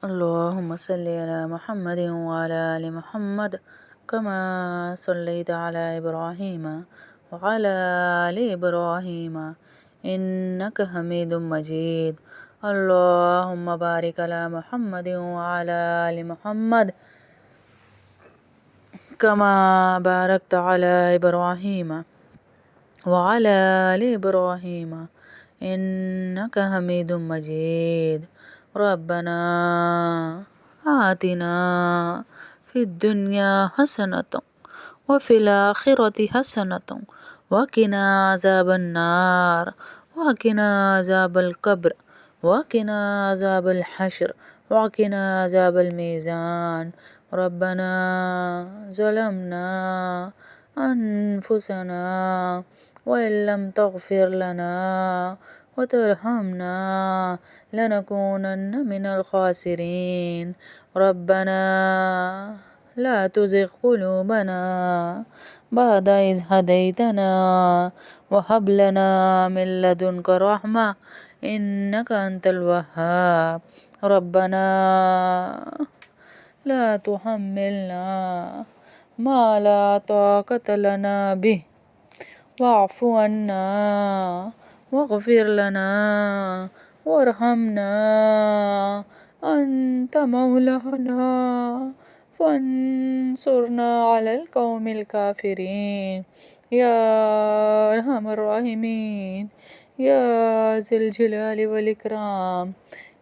اللهم صل على محمد وعلى آل محمد كما صليت على إبراهيم وعلى آل إبراهيم إنك حميد مجيد. اللهم بارك على محمد وعلى آل محمد كما باركت على إبراهيم وعلى آل إبراهيم إنك حميد مجيد. ربنا آتنا في الدنيا حسنة وفي الآخرة حسنة وقنا عذاب النار وقنا عذاب القبر وقنا عذاب الحشر وقنا عذاب الميزان. ربنا ظلمنا أنفسنا وإن لم تغفر لنا وترحمنا لنكونن من الخاسرين. ربنا لا تزغ قلوبنا بعد إذ هديتنا وهب لنا من لدنك رحمة إنك أنت الوهاب. ربنا لا تحملنا ما لا طاقة لنا به واعف عنا واغفر لنا وارحمنا أنت مولانا فانصرنا على القوم الكافرين يا أرحم الراحمين يا ذي الجلال والإكرام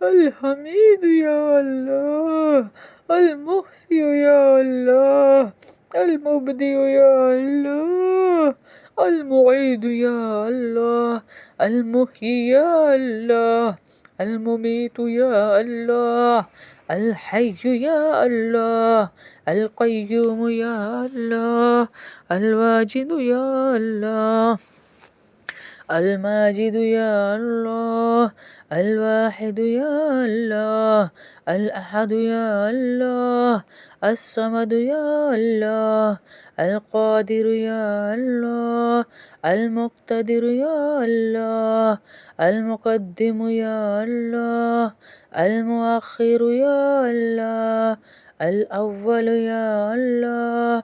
الحميد يا الله، المحصي يا الله، المبدئ يا الله، المعيد يا الله، المحيي يا الله، المميت يا الله، الحي يا الله، القيوم يا الله، الواجد يا الله، الماجد يا الله، الواحد يا الله، الأحد يا الله، الصمد يا الله، القادر يا الله، المقتدر يا الله، المقدم يا الله، المؤخر يا الله، الأول يا الله،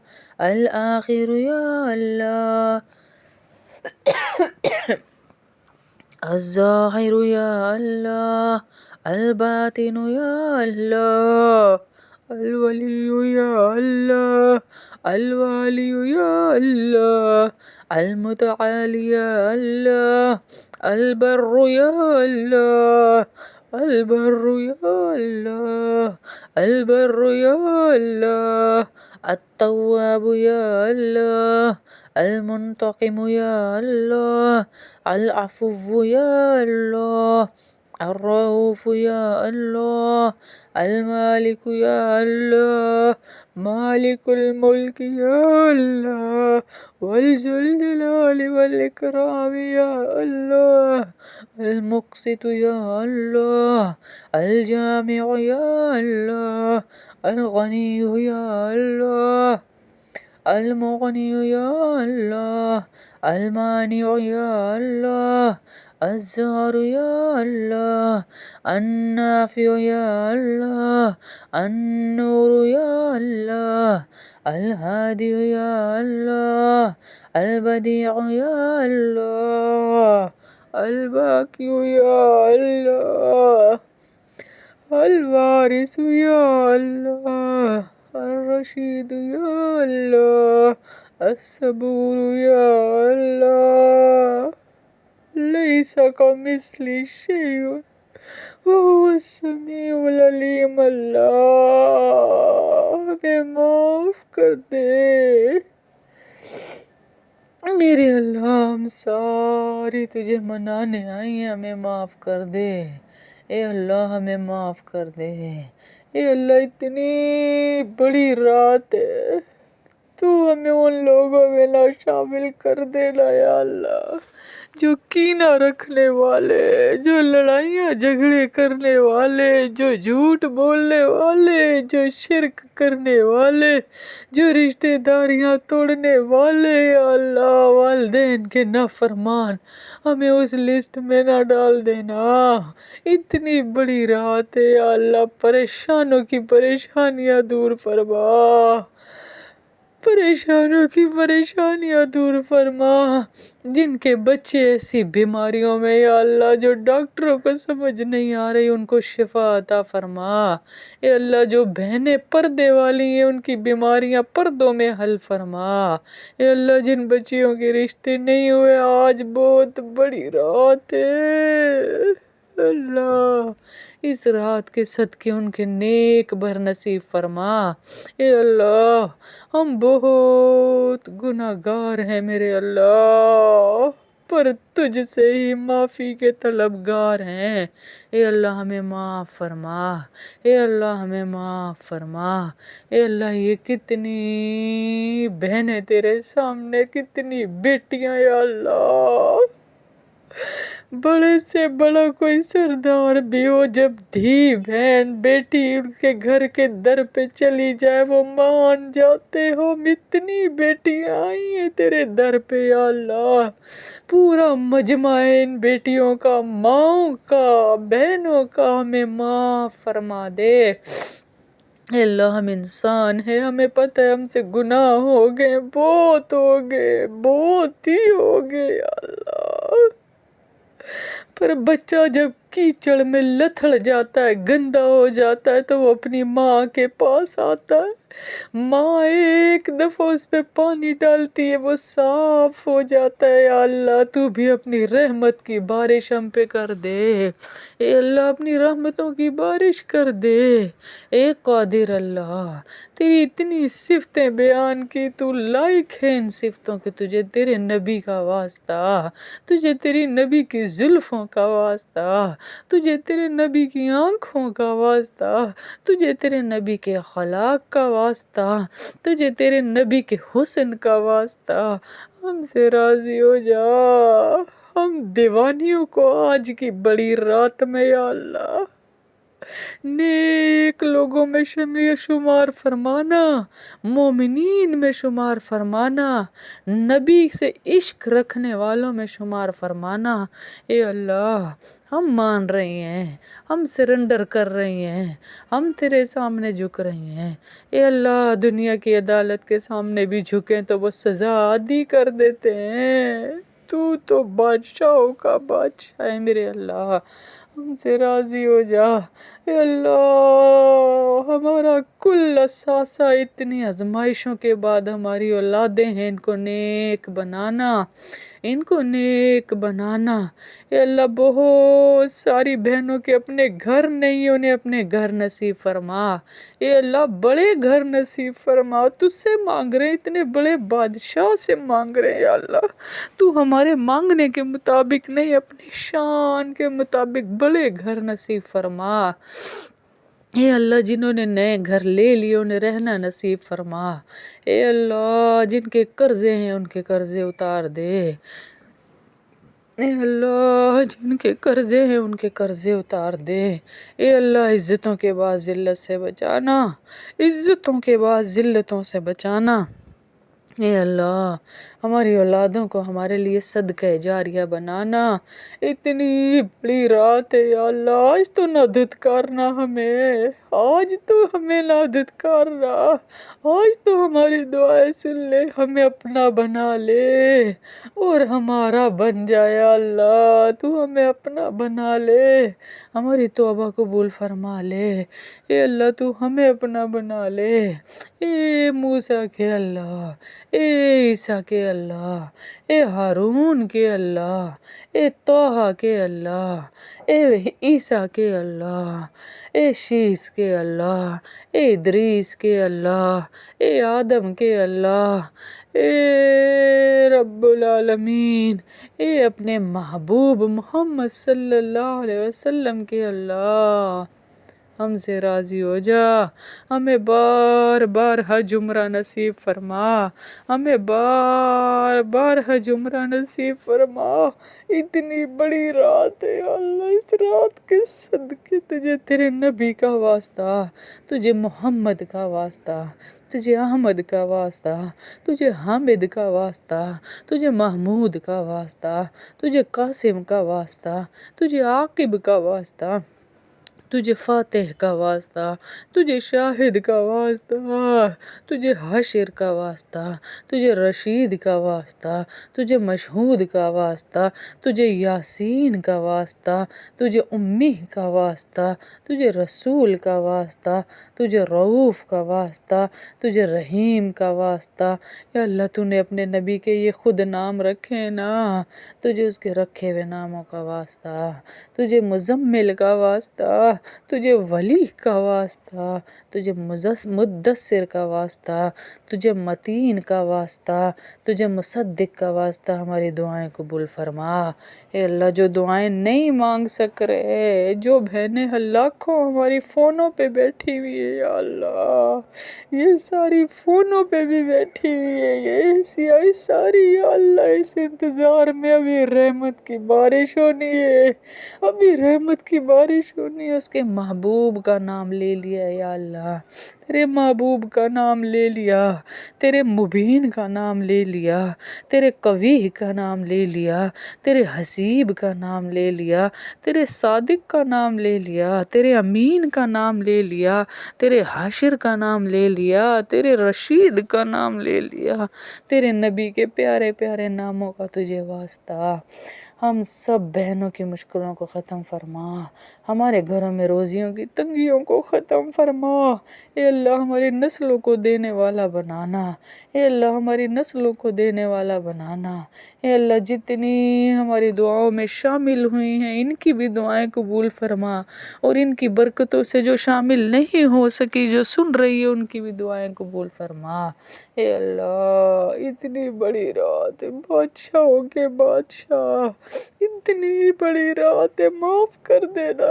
الآخر يا الله، الظاهر يا الله، الباطن يا الله، الولي يا الله، الوالي يا الله، المتعالي يا الله، البر يا الله، البر يا الله، البر يا الله، التواب يا الله، المنتقم يا الله، العفو يا الله، الرؤوف يا الله، المالك يا الله، مالك الملك يا الله، وذو الجلال والإكرام يا الله، المقسط يا الله، الجامع يا الله، الغني يا الله، المغني يا الله، المانع يا الله، الزهر يا الله، النافع يا الله، النور يا الله، الهادي يا الله، البديع يا الله، الباقي يا الله، الوارث يا الله، الرشيد يا الله، الصبور يا الله، ليس كمثله شيء وهو السميع العليم. اللہ ہمیں معاف کر دے میرے اللہ، ہم ساری تجھے منانے آئی ہیں، ہمیں معاف کر دے اے اللہ، ہمیں معاف کر دے اے اللہ۔ اتنی بڑی رات ہے، تو ہمیں ان لوگوں میں نہ شامل کر دینا یا اللہ جو کینہ رکھنے والے، جو لڑائیاں جھگڑے کرنے والے، جو جھوٹ بولنے والے، جو شرک کرنے والے، جو رشتہ داریاں توڑنے والے یا اللہ، والدین کے نافرمان، ہمیں اس لسٹ میں نہ ڈال دینا۔ اتنی بڑی رات ہے یا اللہ، پریشانوں کی پریشانیاں دور فرما، پریشانوں کی پریشانیاں دور فرما، جن کے بچے ایسی بیماریوں میں یا اللہ جو ڈاکٹروں کو سمجھ نہیں آ رہی، ان کو شفا عطا فرما اے اللہ۔ جو بہنیں پردے والی ہیں، ان کی بیماریاں پردوں میں حل فرما اے اللہ۔ جن بچیوں کے رشتے نہیں ہوئے، آج بہت بڑی رات ہے اللہ، اس رات کے صدقے ان کے نیک بھر نصیب فرما اے اللہ۔ ہم بہت گناہگار ہیں میرے اللہ، پر تجھ سے ہی معافی کے طلبگار ہیں اے اللہ، ہمیں معاف فرما اے اللہ، ہمیں معاف فرما اے اللہ۔ یہ کتنی بہنیں تیرے سامنے، کتنی بیٹیاں یا اللہ، بڑے سے بڑا کوئی سردار بھی ہو، جب دھی بہن بیٹی ان کے گھر کے در پہ چلی جائے وہ مان جاتے ہو۔ اتنی بیٹیاں آئی ہیں تیرے در پہ یا اللہ، پورا مجمع ہے ان بیٹیوں کا، ماؤں کا، بہنوں کا، ہمیں معاف فرما دے اے اللہ۔ ہم انسان ہیں، ہمیں پتہ ہے ہم سے گناہ ہو گئے، بہت ہو گئے، بہت ہی ہو گئے یا اللہ، پر بچہ جب کیچڑ میں لتھڑ جاتا ہے، گندا ہو جاتا ہے، تو وہ اپنی ماں کے پاس آتا ہے، ماں ایک دفعہ اس پہ پانی ڈالتی ہے، وہ صاف ہو جاتا ہے۔ یا اللہ تو بھی اپنی رحمت کی بارش ہم پہ کر دے، اے اللہ اپنی رحمتوں کی بارش کر دے، اے قادر اللہ، تیری اتنی صفتیں بیان کی، تو لائق ہے ان صفتوں کے، تجھے تیرے نبی کا واسطہ، تجھے تیری نبی کی زلفوں کا واسطہ، تجھے تیرے نبی کی آنکھوں کا واسطہ، تجھے تیرے نبی کے اخلاق کا واسطہ، تجھے تیرے نبی کے حسن کا واسطہ، ہم سے راضی ہو جا، ہم دیوانیوں کو آج کی بڑی رات میں یا اللہ نیک لوگوں میں شمار فرمانا، مومنین میں شمار فرمانا، نبی سے عشق رکھنے والوں میں شمار فرمانا۔ اے اللہ ہم مان رہے ہیں، ہم سرنڈر کر رہے ہیں، ہم تیرے سامنے جھک رہے ہیں۔ اے اللہ دنیا کی عدالت کے سامنے بھی جھکیں تو وہ سزا عادی کر دیتے ہیں، تو بادشاہوں کا بادشاہ ہے میرے اللہ، ہم سے راضی ہو جا۔ اے اللہ ہمارا کل اثاثہ اتنی آزمائشوں کے بعد ہماری اولادیں ہیں، ان کو نیک بنانا، ان کو نیک بنانا۔ اے اللہ بہت ساری بہنوں کے اپنے گھر نہیں، انہیں اپنے گھر نصیب فرما۔ اے اللہ بڑے گھر نصیب فرما، تجھ سے مانگ رہے ہیں، اتنے بڑے بادشاہ سے مانگ رہے ہیں یا اللہ، تو ہمارے مانگنے کے مطابق نہیں، اپنی شان کے مطابق بڑے گھر نصیب فرما۔ اے اللہ جنہوں نے نئے گھر لے لیے انہیں رہنا نصیب فرما۔ اے اللہ جن کے قرضے ہیں ان کے قرضے اتار دے، اے اللہ جن کے قرضے ہیں ان کے قرضے اتار دے۔ اے اللہ عزتوں کے بعد ذلت سے بچانا، عزتوں کے بعد ذلتوں سے بچانا۔ اے اللہ ہماری اولادوں کو ہمارے لیے صدقہ جاریہ بنانا۔ اتنی بڑی رات ہے یا اللہ، آج تو نہ دھتکارنا ہمیں، آج تو ہمیں نہ دھتکارنا، آج تو ہماری دعائیں سن لے، ہمیں اپنا بنا لے اور ہمارا بن جائے یا اللہ، تو ہمیں اپنا بنا لے، ہماری توبہ قبول فرما لے۔ اے اللہ تو ہمیں اپنا بنا لے، اے موسیٰ کے اللہ، اے عیسیٰ کے اللہ، اے ہارون کے اللہ، اے طٰہٰ کے اللہ، اے عیسیٰ کے اللہ، اے شیس کے اللہ، اے ادریس کے اللہ، اے آدم کے اللہ، اے رب العالمین، اے اپنے محبوب محمد صلی اللہ علیہ وسلم کے اللہ، ہم سے راضی ہو جا، ہمیں بار بار حج عمرہ نصیب فرما، ہمیں بار بار حج عمرہ نصیب فرما۔ اتنی بڑی رات ہے یا اللہ، اس رات کے صدقے تجھے تیرے نبی کا واسطہ، تجھے محمد کا واسطہ، تجھے احمد کا واسطہ، تجھے حامد کا واسطہ، تجھے محمود کا واسطہ، تجھے قاسم کا واسطہ، تجھے عاقب کا واسطہ، تجھے فاتح کا واسطہ، تجھے شاہد کا واسطہ، تجھے حشر کا واسطہ، تجھے رشید کا واسطہ، تجھے مشہود کا واسطہ، تجھے یاسین کا واسطہ، تجھے امی کا واسطہ، تجھے رسول کا واسطہ، تجھے رؤوف کا واسطہ، تجھے رحیم کا واسطہ۔ یا اللہ تو نے اپنے نبی کے یہ خود نام رکھے نا، تجھے اس کے رکھے ہوئے ناموں کا واسطہ، تجھے مزمل کا واسطہ، تجھے ولی کا واسطہ، تجھے مدثر کا واسطہ، تجھے متین کا واسطہ، تجھے مصدق کا واسطہ، ہماری دعائیں قبول فرما۔ اے اللہ جو دعائیں نہیں مانگ سک رہے، جو بہنیں لاکھوں ہماری فونوں پہ بیٹھی ہوئی ہے یا اللہ، یہ ساری فونوں پہ بھی بیٹھی ہوئی ہے، یہ ساری یا اللہ اس انتظار میں ابھی رحمت کی بارش ہونی ہے، ابھی رحمت کی بارش ہونی ہے۔ اس کے محبوب کا نام لے لیا یا اللہ، تیرے محبوب کا نام لے لیا، تیرے مبین کا نام لے لیا، تیرے قوی کا نام لے لیا، تیرے حسیب کا نام لے لیا، تیرے صادق کا نام لے لیا، تیرے امین کا نام لے لیا، تیرے حاشر کا نام لے لیا، تیرے رشید کا نام لے لیا، تیرے نبی کے پیارے پیارے ناموں کا تجھے واسطہ۔ ہم سب بہنوں کی مشکلوں کو ختم فرما، ہمارے گھروں میں روزیوں کی تنگیوں کو ختم فرما، اے اللہ ہماری نسلوں کو دینے والا بنانا، اے اللہ ہماری نسلوں کو دینے والا بنانا، اے اللہ جتنی ہماری دعاؤں میں شامل ہوئی ہیں ان کی بھی دعائیں قبول فرما، اور ان کی برکتوں سے جو شامل نہیں ہو سکی جو سن رہی ہے ان کی بھی دعائیں قبول فرما۔ اے اللہ اتنی بڑی رات ہے، بادشاہوں کے بادشاہ، اتنی بڑی رات ہے، معاف کر دینا،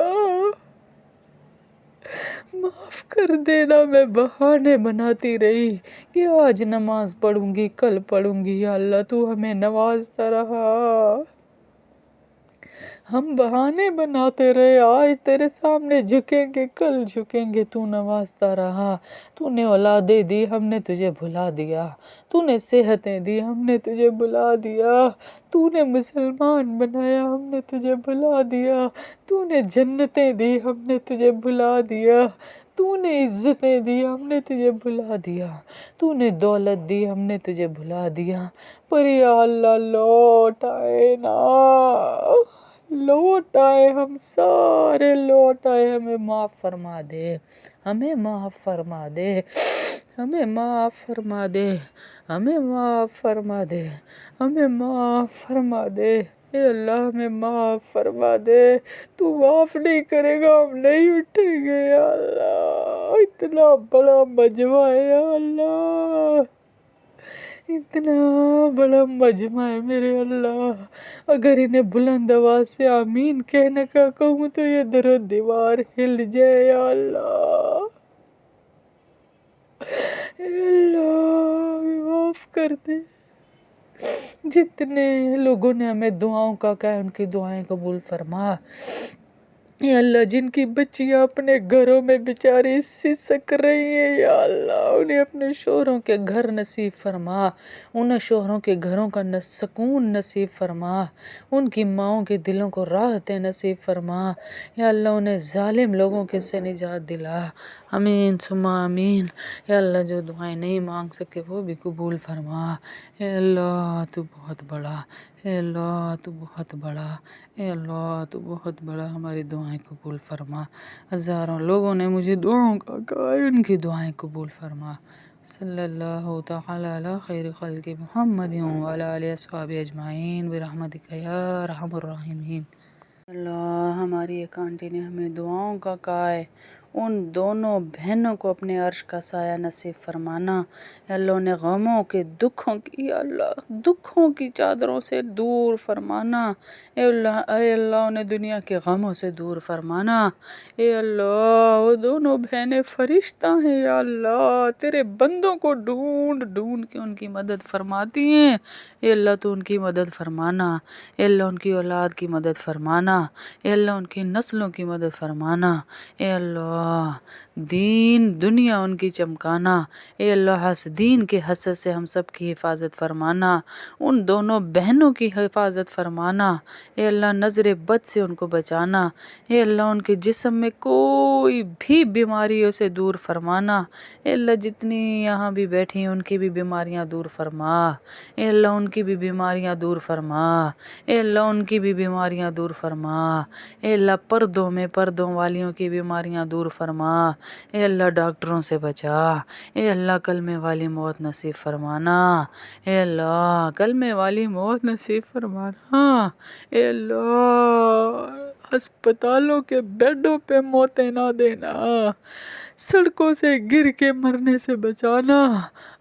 معاف کر دینا۔ میں بہانے بناتی رہی کہ آج نماز پڑھوں گی، کل پڑھوں گی، یا اللہ تو ہمیں نوازتا رہا، ہم بہانے بناتے رہے، آج تیرے سامنے جھکیں گے، کل جھکیں گے، تو نوازتا رہا، تو نے اولادیں دی، ہم نے تجھے بھلا دیا، تو نے صحتیں دی، ہم نے تجھے بھلا دیا، تو نے مسلمان بنایا، ہم نے تجھے بھلا دیا، تو نے جنتیں دی، ہم نے تجھے بھلا دیا، تو نے عزتیں دی، ہم نے تجھے بھلا دیا، تو نے دولت دی، ہم نے تجھے بھلا دیا، پر یا اللہ لوٹ آئے نا، لوٹ آئے، ہم سارے لوٹ آئے، ہمیں معاف فرما دے، ہمیں معاف فرما دے، ہمیں معاف فرما دے، ہمیں معاف فرما دے، ہمیں معاف فرما دے، اے اللہ ہمیں معاف فرما دے، تو معاف نہیں کرے گا ہم نہیں اٹھیں گے یا اللہ، اتنا بڑا مجمع ہے یا اللہ، اتنا بڑا مجمع ہے میرے اللہ، اگر انہیں بلند آواز سے آمین کہنے کا کہوں تو یہ در و دیوار ہل جائے یا اللہ، اے اللہ ہمیں معاف کر دے، جتنے لوگوں نے ہمیں دعاؤں کا کہا ان کی دعائیں قبول فرما، یا اللہ جن کی بچیاں اپنے گھروں میں بیچاری سسک رہی ہیں یا اللہ انہیں اپنے شوہروں کے گھر نصیب فرما، انہیں شوہروں کے گھروں کا سکون نصیب فرما، ان کی ماؤں کے دلوں کو راحتیں نصیب فرما، یا اللہ انہیں ظالم لوگوں کے سے نجات دلا، آمین ثم آمین، یا اللہ جو دعائیں نہیں مانگ سکے وہ بھی قبول فرما، اے اللہ تو بہت بڑا، اے اللہ تو بہت بڑا، اے اللہ تو بہت بڑا، ہماری دعائیں قبول فرما، ہزاروں لوگوں نے مجھے دعاؤں کا کہا ہے ان کی دعائیں قبول فرما، صلی اللہ تعالی علی خیر خلق محمد وعلی آلہ اصحابہ اجمعین برحمتک یا ارحم الراحمین۔ اللہ ہماری ایک آنٹی نے ہمیں دعاؤں کا کہا ہے، ان دونوں بہنوں کو اپنے عرش کا سایہ نصیب فرمانا، اے اللہ انہیں غموں کے دکھوں کی، یا اللہ دکھوں کی چادروں سے دور فرمانا، اے اللہ انہیں دنیا کے غموں سے دور فرمانا، اے اللہ وہ دونوں بہنیں فرشتہ ہیں یا اللہ، تیرے بندوں کو ڈھونڈ ڈھونڈ کے ان کی مدد فرماتی ہیں، اے اللہ تو ان کی مدد فرمانا، اے اللہ ان کی اولاد کی مدد فرمانا، اے اللہ ان کی نسلوں کی مدد فرمانا، اے اللہ دین دنیا ان کی چمکانا، اے اللہ حاسدین کے حسد سے ہم سب کی حفاظت فرمانا، ان دونوں بہنوں کی حفاظت فرمانا، اے اللہ نظر بد سے ان کو بچانا، اے اللہ ان کے جسم میں کوئی بھی بیماریوں سے دور فرمانا، اے اللہ جتنی یہاں بھی بیٹھی ہیں ان کی بھی بیماریاں دور فرما، اے اللہ ان کی بھی بیماریاں دور فرما، اے اللہ ان کی بھی بیماریاں دور فرما، اے اللہ پردوں والیوں کی بیماریاں دور فرما، اے اللہ ڈاکٹروں سے بچا، اے اللہ کلمے والی موت نصیب فرمانا، اے اللہ کلمے والی موت نصیب فرمانا، اے اللہ ہسپتالوں کے بیڈوں پہ موتیں نہ دینا، سڑکوں سے گر کے مرنے سے بچانا،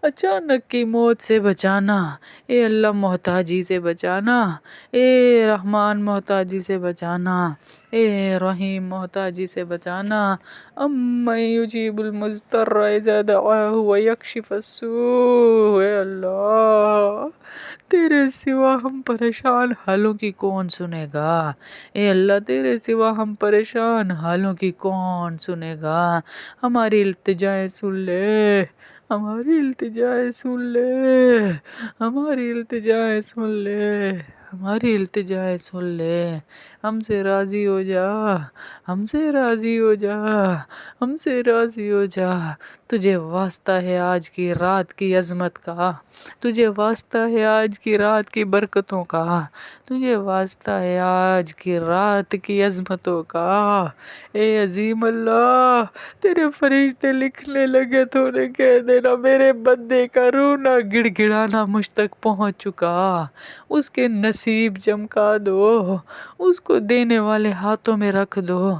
اچانک کی موت سے بچانا، اے اللہ محتاجی سے بچانا، اے رحمان محتاجی سے بچانا، اے رحیم محتاجی سے بچانا، امن یجیب المضطر اذا دعاہ ویکشف السوء، اے اللہ تیرے سوا ہم پریشان حالوں کی کون سنے گا، اے اللہ تیرے سوا ہم پریشان حالوں کی کون سنے گا، ہماری التجائیں سن لے، ہماری التجائیں سن لے، ہماری التجائیں سن لے، ہماری التجائیں سن لے، ہم سے راضی ہو جا، ہم سے راضی ہو جا، ہم سے راضی ہو جا۔ تجھے واسطہ ہے آج کی رات کی عظمت کا، تجھے واسطہ ہے آج کی رات کی برکتوں کا، تجھے واسطہ ہے آج کی رات کی عظمتوں کا۔ اے عظیم اللہ، تیرے فرشتے لکھنے لگے تو انہیں کہہ دینا میرے بندے کا رونا گڑ گڑانا مجھ تک پہنچ چکا، اس کے نصیب چمکا دو، اس کو دینے والے ہاتھوں میں رکھ دو۔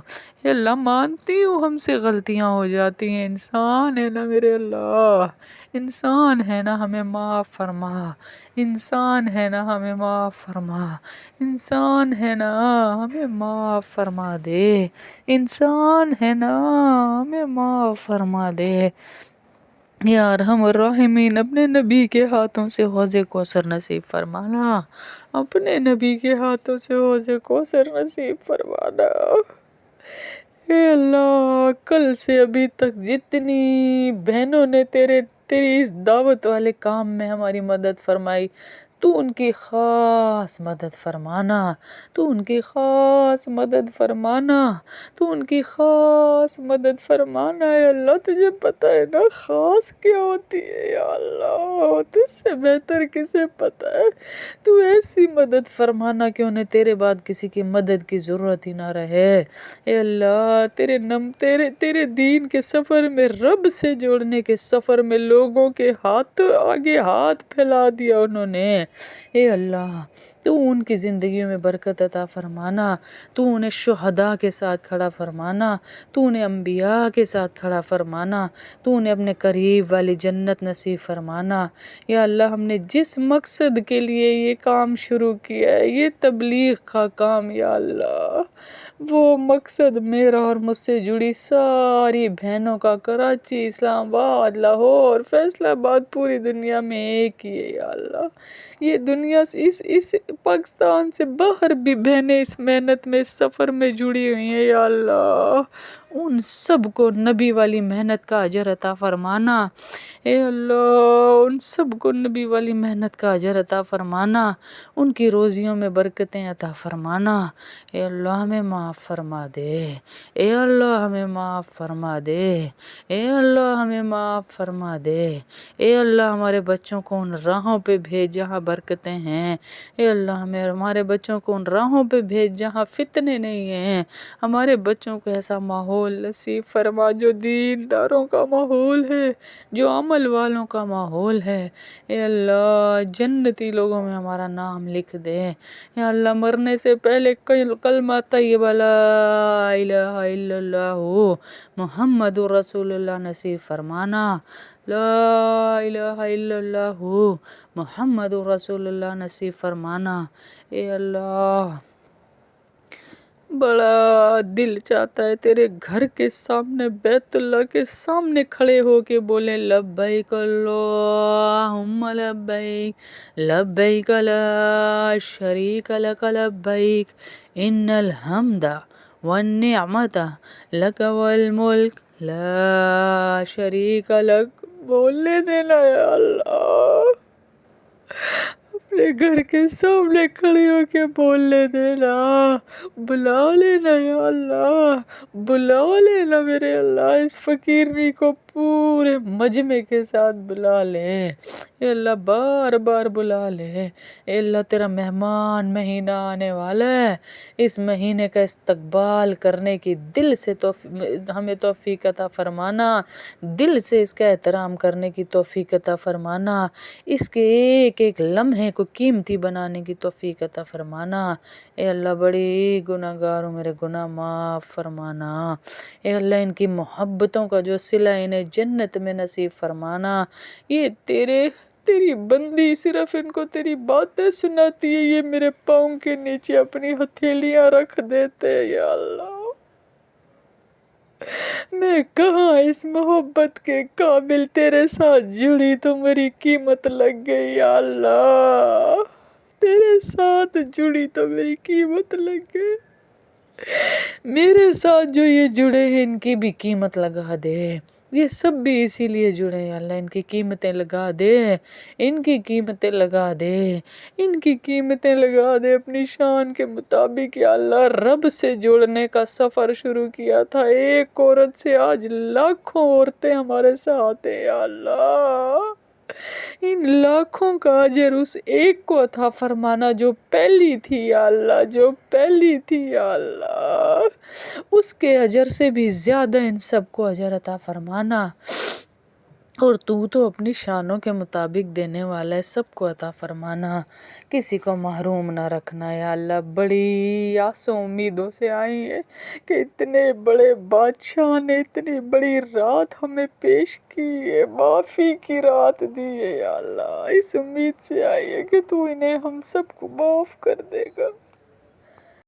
اے اللہ مانتی ہوں ہم سے غلطیاں ہو جاتی ہیں، انسان ہے نا میرے اللہ، انسان ہے نا، ہمیں معاف فرما، انسان ہے نا، ہمیں معاف فرما، انسان ہے نا، ہمیں معاف فرما دے، انسان ہے نا، ہمیں معاف فرما دے۔ یا ارحم الراحمین، اپنے نبی کے ہاتھوں سے حوض کوثر نصیب فرمانا، اپنے نبی کے ہاتھوں سے حوض کوثر نصیب فرمانا۔ اے اللہ، کل سے ابھی تک جتنی بہنوں نے تیری اس دعوت والے کام میں ہماری مدد فرمائی، تو ان کی خاص مدد فرمانا، تو ان کی خاص مدد فرمانا، تو ان کی خاص مدد فرمانا۔ اے اللہ تجھے پتہ ہے نا خاص کیا ہوتی ہے، یا اللہ تجھ سے بہتر کسے پتہ ہے۔ تو ایسی مدد فرمانا کہ انہیں تیرے بعد کسی کی مدد کی ضرورت ہی نہ رہے۔ اے اللہ، تیرے دین کے سفر میں، رب سے جوڑنے کے سفر میں لوگوں کے آگے ہاتھ پھیلا دیا انہوں نے۔ اے اللہ، تو ان کی زندگیوں میں برکت عطا فرمانا، تو انہیں شہداء کے ساتھ کھڑا فرمانا، تو انہیں انبیاء کے ساتھ کھڑا فرمانا، تو انہیں اپنے قریب والی جنت نصیب فرمانا۔ یا اللہ، ہم نے جس مقصد کے لیے یہ کام شروع کیا ہے، یہ تبلیغ کا کام، یا اللہ وہ مقصد میرا اور مجھ سے جڑی ساری بہنوں کا، کراچی، اسلام آباد، لاہور، فیصل آباد، پوری دنیا میں ایک ہی ہے، یا اللہ یہ دنیا سے اس پاکستان سے باہر بھی بہنیں اس محنت میں، اس سفر میں جڑی ہوئی ہیں، یا اللہ ان سب کو نبی والی محنت کا اجر عطا فرمانا۔ اے اللہ، ان سب کو نبی والی محنت کا اجر عطا فرمانا، ان کی روزیوں میں برکتیں عطا فرمانا۔ اے اللہ ہمیں معاف فرما دے، اے اللہ ہمیں معاف فرما دے، اے اللہ ہمیں معاف فرما دے۔ اے اللہ ہمارے بچوں کو ان راہوں پہ بھیج جہاں برکتیں ہیں، اے اللہ ہمارے بچوں کو ان راہوں پہ بھیج جہاں فتنے نہیں ہیں، ہمارے بچوں کو ایسا ماحول نصیب فرما جو دینداروں کا ماحول ہے، جو عمل والوں کا ماحول ہے۔ اے اللہ جنتی لوگوں میں ہمارا نام لکھ دے۔ یا اللہ مرنے سے پہلے کلمہ طیبہ لا الہ الا اللہ محمد رسول اللہ نصیب فرمانا، لا الہ الا اللہ محمد رسول اللہ نصیب فرمانا۔ اے اللہ بڑا دل چاہتا ہے تیرے گھر کے سامنے، بیت اللہ کے سامنے کھڑے ہو کے بولیں لبیک اللہم لبیک، لبیک لا شریک لک لبیک، ان الحمد والنعمت لک والملک لا شریک لک۔ بولنے دینا یا اللہ، اپنے گھر کے سامنے کھڑے ہو کے بولنے دینا، بلا لینا یا اللہ، بلا لینا میرے اللہ، اس فقیرنی کو پورے مجمع کے ساتھ بلا لے، اے اللہ بار بار بلا لے۔ اے اللہ تیرا مہمان مہینہ آنے والا ہے، اس مہینے کا استقبال کرنے کی دل سے ہمیں توفیق عطا فرمانا، دل سے اس کا احترام کرنے کی توفیق عطا فرمانا، اس کے ایک ایک لمحے کو قیمتی بنانے کی توفیق عطا فرمانا۔ اے اللہ بڑی گناہ گار ہوں، میرے گناہ معاف فرمانا۔ اے اللہ ان کی محبتوں کا جو صلہ انہیں جنت میں نصیب فرمانا۔ یہ تیری بندی صرف ان کو تیری باتیں سناتی ہے، یہ میرے پاؤں کے نیچے اپنی ہتھیلیاں رکھ دیتے، یا اللہ میں کہاں اس محبت کے قابل، تیرے ساتھ جڑی تو میری قیمت لگ گئی، یا اللہ تیرے ساتھ جڑی تو میری قیمت لگ گئی۔ میرے ساتھ جو یہ جڑے ہیں ان کی بھی قیمت لگا دے، یہ سب بھی اسی لیے جڑے ہیں اللہ، ان کی قیمتیں لگا دے، ان کی قیمتیں لگا دے، ان کی قیمتیں لگا دے اپنی شان کے مطابق یا اللہ۔ رب سے جڑنے کا سفر شروع کیا تھا ایک عورت سے، آج لاکھوں عورتیں ہمارے ساتھ ہیں یا اللہ۔ ان لاکھوں کا اجر اس ایک کو عطا فرمانا جو پہلی تھی یا اللہ، جو پہلی تھی یا اللہ، اس کے اجر سے بھی زیادہ ان سب کو اجر عطا فرمانا، اور تو اپنی شانوں کے مطابق دینے والا ہے، سب کو عطا فرمانا، کسی کو محروم نہ رکھنا یا اللہ۔ بڑی آسوں امیدوں سے آئی ہیں کہ اتنے بڑے بادشاہ نے اتنی بڑی رات ہمیں پیش کی ہے، معافی کی رات دی ہے یا اللہ، اس امید سے آئی ہے کہ تو انہیں ہم سب کو معاف کر دے گا۔